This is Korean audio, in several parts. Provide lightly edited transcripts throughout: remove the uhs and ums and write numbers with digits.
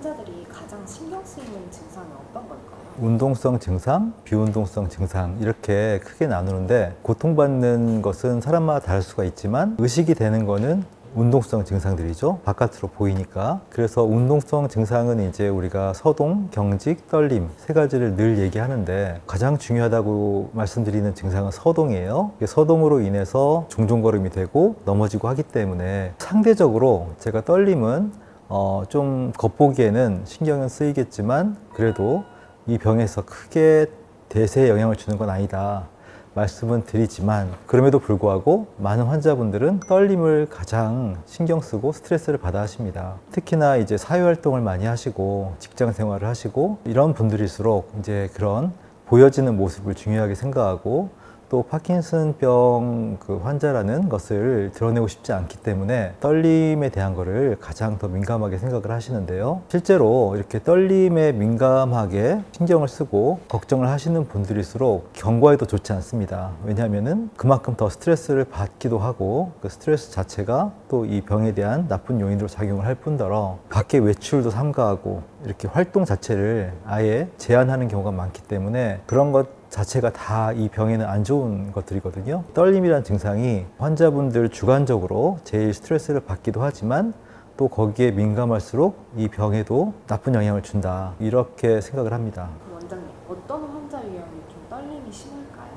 환자들이 가장 신경 쓰이는 증상은 어떤 걸까요? 운동성 증상, 비운동성 증상 이렇게 크게 나누는데 고통받는 것은 사람마다 다를 수가 있지만 의식이 되는 거는 운동성 증상들이죠. 바깥으로 보이니까. 그래서 운동성 증상은 이제 우리가 서동, 경직, 떨림 세 가지를 늘 얘기하는데 가장 중요하다고 말씀드리는 증상은 서동이에요. 서동으로 인해서 종종걸음이 되고 넘어지고 하기 때문에 상대적으로 제가 떨림은 좀 겉보기에는 신경은 쓰이겠지만 그래도 이 병에서 크게 대세에 영향을 주는 건 아니다 말씀은 드리지만 그럼에도 불구하고 많은 환자분들은 떨림을 가장 신경 쓰고 스트레스를 받아 하십니다. 특히나 이제 사회활동을 많이 하시고 직장 생활을 하시고 이런 분들일수록 이제 그런 보여지는 모습을 중요하게 생각하고 또 파킨슨병 환자라는 것을 드러내고 싶지 않기 때문에 떨림에 대한 거를 가장 더 민감하게 생각을 하시는데요. 실제로 이렇게 떨림에 민감하게 신경을 쓰고 걱정을 하시는 분들일수록 경과에도 좋지 않습니다. 왜냐하면은 그만큼 더 스트레스를 받기도 하고 그 스트레스 자체가 또 이 병에 대한 나쁜 요인으로 작용을 할 뿐더러 밖에 외출도 삼가하고 이렇게 활동 자체를 아예 제한하는 경우가 많기 때문에 그런 것 자체가 다 이 병에는 안 좋은 것들이거든요. 떨림이라는 증상이 환자분들 주관적으로 제일 스트레스를 받기도 하지만 또 거기에 민감할수록 이 병에도 나쁜 영향을 준다 이렇게 생각을 합니다. 원장님, 어떤 환자 유형이 좀 떨림이 심할까요?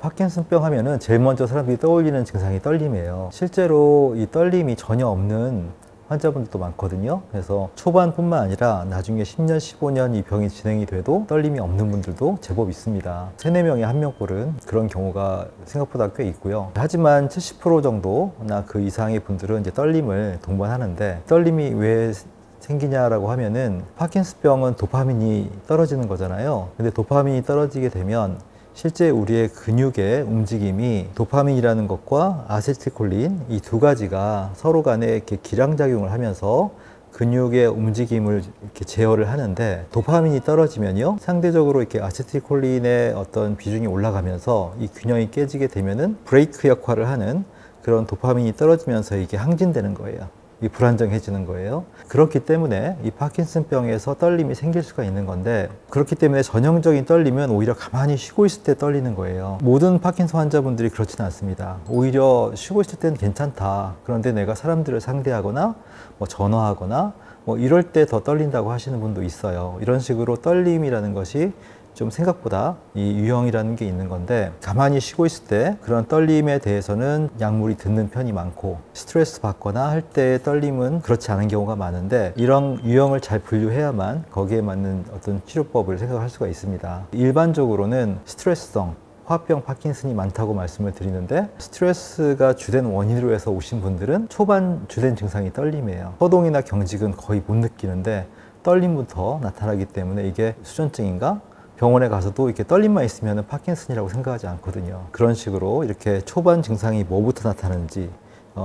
파킨슨병 하면은 제일 먼저 사람들이 떠올리는 증상이 떨림이에요. 실제로 이 떨림이 전혀 없는 환자분들도 많거든요. 그래서 초반뿐만 아니라 나중에 10년, 15년 이 병이 진행이 돼도 떨림이 없는 분들도 제법 있습니다. 3, 4명에 1명꼴은 그런 경우가 생각보다 꽤 있고요. 하지만 70% 정도나 그 이상의 분들은 이제 떨림을 동반하는데 떨림이 왜 생기냐라고 하면은 파킨슨병은 도파민이 떨어지는 거잖아요. 근데 도파민이 떨어지게 되면 실제 우리의 근육의 움직임이 도파민이라는 것과 아세틸콜린 이 두 가지가 서로 간에 이렇게 기량작용을 하면서 근육의 움직임을 이렇게 제어를 하는데 도파민이 떨어지면요 상대적으로 이렇게 아세틸콜린의 어떤 비중이 올라가면서 이 균형이 깨지게 되면은 브레이크 역할을 하는 그런 도파민이 떨어지면서 이게 항진되는 거예요. 이 불안정해지는 거예요. 그렇기 때문에 이 파킨슨병에서 떨림이 생길 수가 있는 건데 그렇기 때문에 전형적인 떨림은 오히려 가만히 쉬고 있을 때 떨리는 거예요. 모든 파킨슨 환자분들이 그렇지는 않습니다. 오히려 쉬고 있을 때는 괜찮다. 그런데 내가 사람들을 상대하거나 뭐 전화하거나 뭐 이럴 때 더 떨린다고 하시는 분도 있어요. 이런 식으로 떨림이라는 것이 좀 생각보다 이 유형이라는 게 있는 건데 가만히 쉬고 있을 때 그런 떨림에 대해서는 약물이 듣는 편이 많고 스트레스 받거나 할 때의 떨림은 그렇지 않은 경우가 많은데 이런 유형을 잘 분류해야만 거기에 맞는 어떤 치료법을 생각할 수가 있습니다. 일반적으로는 스트레스성 화병 파킨슨이 많다고 말씀을 드리는데 스트레스가 주된 원인으로 해서 오신 분들은 초반 주된 증상이 떨림이에요. 서동이나 경직은 거의 못 느끼는데 떨림부터 나타나기 때문에 이게 수전증인가? 병원에 가서도 이렇게 떨림만 있으면 파킨슨이라고 생각하지 않거든요. 그런 식으로 이렇게 초반 증상이 뭐부터 나타나는지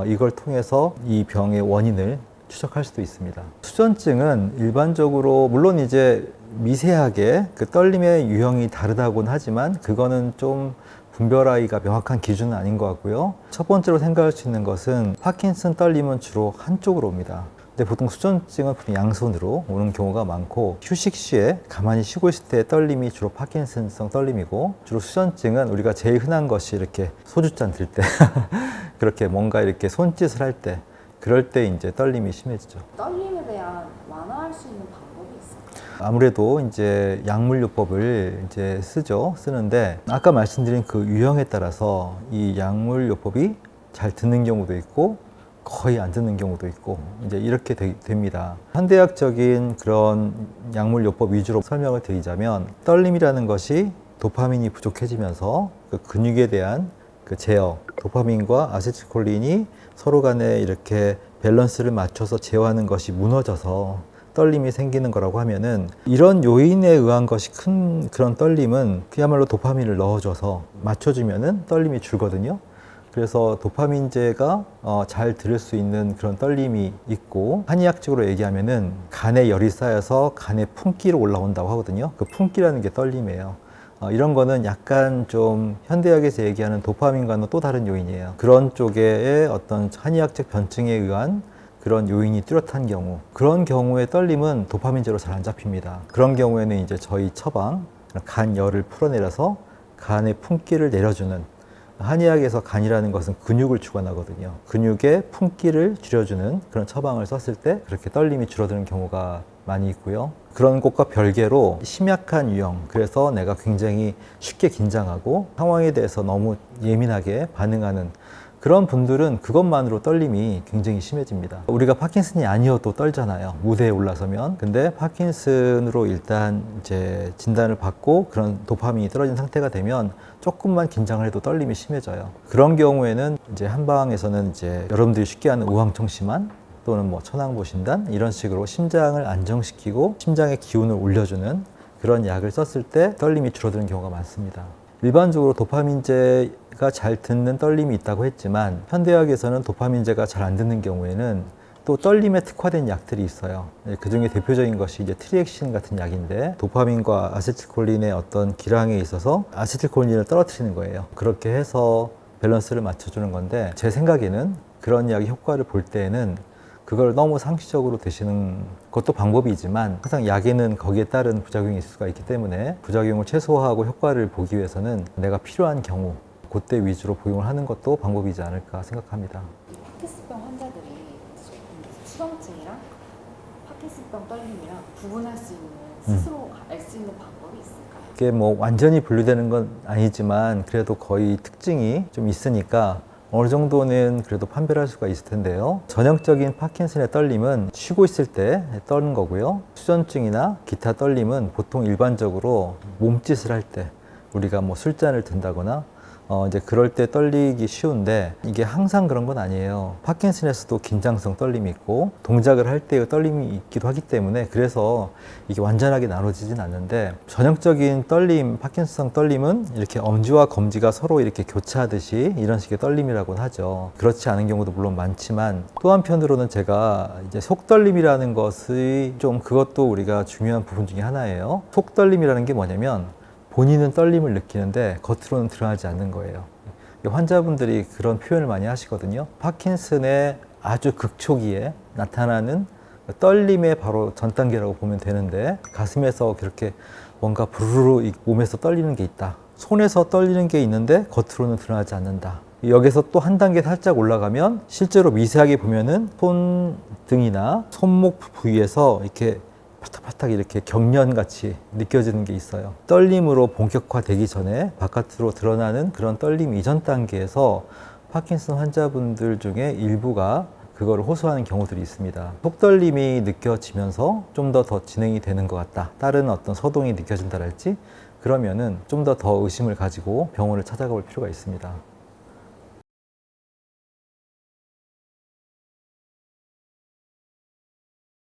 이걸 통해서 이 병의 원인을 추적할 수도 있습니다. 수전증은 일반적으로 물론 이제 미세하게 그 떨림의 유형이 다르다고는 하지만 그거는 좀 분별하기가 명확한 기준은 아닌 것 같고요. 첫 번째로 생각할 수 있는 것은 파킨슨 떨림은 주로 한쪽으로 옵니다. 근데 보통 수전증은 보통 양손으로 오는 경우가 많고 휴식 시에 가만히 쉬고 있을 때 떨림이 주로 파킨슨성 떨림이고 주로 수전증은 우리가 제일 흔한 것이 이렇게 소주잔 들 때 그렇게 뭔가 이렇게 손짓을 할 때 그럴 때 이제 떨림이 심해지죠. 떨림에 대한 완화할 수 있는 방법이 있을까요? 아무래도 이제 약물요법을 이제 쓰는데 아까 말씀드린 그 유형에 따라서 이 약물요법이 잘 듣는 경우도 있고 거의 안 듣는 경우도 있고 이제 이렇게 됩니다. 현대학적인 그런 약물요법 위주로 설명을 드리자면 떨림이라는 것이 도파민이 부족해지면서 그 근육에 대한 그 제어, 도파민과 아세틸콜린이 서로 간에 이렇게 밸런스를 맞춰서 제어하는 것이 무너져서 떨림이 생기는 거라고 하면은 이런 요인에 의한 것이 큰 그런 떨림은 그야말로 도파민을 넣어줘서 맞춰주면은 떨림이 줄거든요. 그래서 도파민제가 잘 들을 수 있는 그런 떨림이 있고 한의학적으로 얘기하면은 간에 열이 쌓여서 간에 품기로 올라온다고 하거든요. 그 품기라는 게 떨림이에요. 이런 거는 약간 좀 현대학에서 얘기하는 도파민과는 또 다른 요인이에요. 그런 쪽의 어떤 한의학적 변증에 의한 그런 요인이 뚜렷한 경우, 그런 경우에 떨림은 도파민제로 잘 안 잡힙니다. 그런 경우에는 이제 저희 처방, 간 열을 풀어내려서 간의 품기를 내려주는, 한의학에서 간이라는 것은 근육을 주관하거든요. 근육의 품기를 줄여주는 그런 처방을 썼을 때 그렇게 떨림이 줄어드는 경우가 많이 있고요. 그런 것과 별개로 심약한 유형, 그래서 내가 굉장히 쉽게 긴장하고 상황에 대해서 너무 예민하게 반응하는 그런 분들은 그것만으로 떨림이 굉장히 심해집니다. 우리가 파킨슨이 아니어도 떨잖아요. 무대에 올라서면. 근데 파킨슨으로 일단 이제 진단을 받고 그런 도파민이 떨어진 상태가 되면 조금만 긴장을 해도 떨림이 심해져요. 그런 경우에는 이제 한방에서는 이제 여러분들이 쉽게 하는 우황청심환 또는 뭐 천황보신단 이런 식으로 심장을 안정시키고 심장의 기운을 올려주는 그런 약을 썼을 때 떨림이 줄어드는 경우가 많습니다. 일반적으로 도파민제가 잘 듣는 떨림이 있다고 했지만 현대의학에서는 도파민제가 잘 안 듣는 경우에는 또 떨림에 특화된 약들이 있어요. 그 중에 대표적인 것이 이제 트리엑신 같은 약인데 도파민과 아세틸콜린의 어떤 기량에 있어서 아세틸콜린을 떨어뜨리는 거예요. 그렇게 해서 밸런스를 맞춰주는 건데 제 생각에는 그런 약의 효과를 볼 때에는 그걸 너무 상시적으로 드시는 것도 방법이지만 항상 약에는 거기에 따른 부작용이 있을 수가 있기 때문에 부작용을 최소화하고 효과를 보기 위해서는 내가 필요한 경우 그때 위주로 복용을 하는 것도 방법이지 않을까 생각합니다. 파킨슨병 환자들이 수병증이랑 파킨슨병 떨림이랑 구분할 수 있는 스스로 알 수 있는 방법이 있을까요? 이게 뭐 완전히 분류되는 건 아니지만 그래도 거의 특징이 좀 있으니까 어느 정도는 그래도 판별할 수가 있을 텐데요. 전형적인 파킨슨의 떨림은 쉬고 있을 때 떠는 거고요. 수전증이나 기타 떨림은 보통 일반적으로 몸짓을 할 때 우리가 뭐 술잔을 든다거나 이제 그럴 때 떨리기 쉬운데 이게 항상 그런 건 아니에요. 파킨슨에서도 긴장성 떨림이 있고 동작을 할 때의 떨림이 있기도 하기 때문에 그래서 이게 완전하게 나눠지진 않는데 전형적인 떨림, 파킨슨성 떨림은 이렇게 엄지와 검지가 서로 이렇게 교차하듯이 이런 식의 떨림이라고 하죠. 그렇지 않은 경우도 물론 많지만 또 한편으로는 제가 이제 속떨림이라는 것이 좀 그것도 우리가 중요한 부분 중에 하나예요. 속떨림이라는 게 뭐냐면 본인은 떨림을 느끼는데 겉으로는 드러나지 않는 거예요. 환자분들이 그런 표현을 많이 하시거든요. 파킨슨의 아주 극초기에 나타나는 떨림의 바로 전 단계라고 보면 되는데 가슴에서 그렇게 뭔가 부르르 몸에서 떨리는 게 있다. 손에서 떨리는 게 있는데 겉으로는 드러나지 않는다. 여기서 또 한 단계 살짝 올라가면 실제로 미세하게 보면은 손등이나 손목 부위에서 이렇게 파닥파닥 이렇게 경련같이 느껴지는 게 있어요. 떨림으로 본격화되기 전에 바깥으로 드러나는 그런 떨림 이전 단계에서 파킨슨 환자분들 중에 일부가 그걸 호소하는 경우들이 있습니다. 속떨림이 느껴지면서 좀 더 진행이 되는 것 같다. 다른 어떤 서동이 느껴진다랄지 그러면은 좀 더 의심을 가지고 병원을 찾아가 볼 필요가 있습니다.